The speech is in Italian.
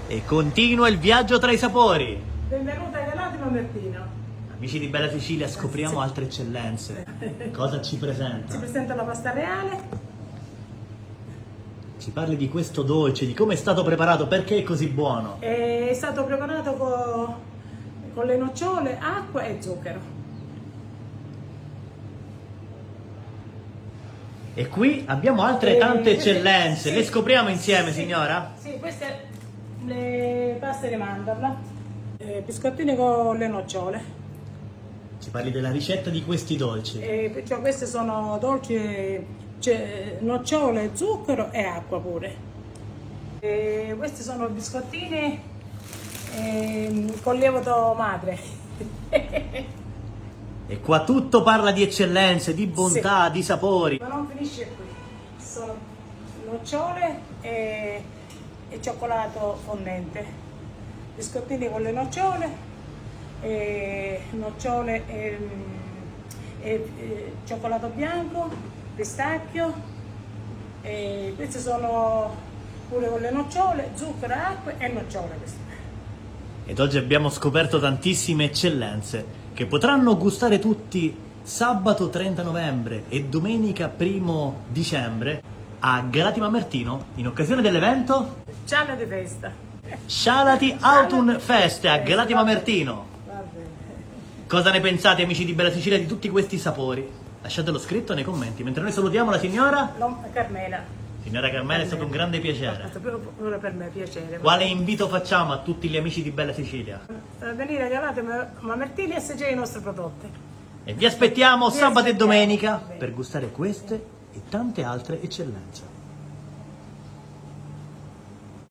E continua il viaggio tra i sapori. Benvenuta ai Gelati Mamertino. Amici di Bella Sicilia, scopriamo altre eccellenze. Cosa ci Si presenta? presenta la pasta reale, Ci parli di questo dolce, di come è stato preparato, perché è così buono. è stato preparato con le nocciole, acqua e zucchero. E qui abbiamo altre tante eccellenze. Sì, Le scopriamo insieme, sì, signora? Sì, queste le paste di mandorla, biscottini con le nocciole. Ci parli della ricetta di questi dolci. Perciò queste sono dolci, cioè, nocciole, zucchero e acqua pure. Questi sono biscottini con lievito madre. E qua tutto parla di eccellenze, di bontà, di sapori. Ma non finisce qui, sono nocciole e cioccolato fondente, biscottini con le nocciole, nocciole e cioccolato bianco, pistacchio, questi sono pure con le nocciole, zucchero, acqua e nocciole queste. Ed oggi abbiamo scoperto tantissime eccellenze che potranno gustare tutti sabato 30 novembre e domenica 1 dicembre a Galati Mamertino in occasione dell'evento Ciao di festa. Scialati Autumn Feste a Galati Mamertino. Va bene. Cosa ne pensate, amici di Bella Sicilia, di tutti questi sapori? Lasciatelo scritto nei commenti, mentre noi salutiamo la signora. Carmela. Signora Carmela, è stato un grande piacere. Pure per me, piacere. Quale invito facciamo a tutti gli amici di Bella Sicilia? Venire a Galati Mamertini e assaggiare i nostri prodotti. E vi aspettiamo Vi sabato e aspettiamo. domenica per gustare queste e tante altre eccellenze.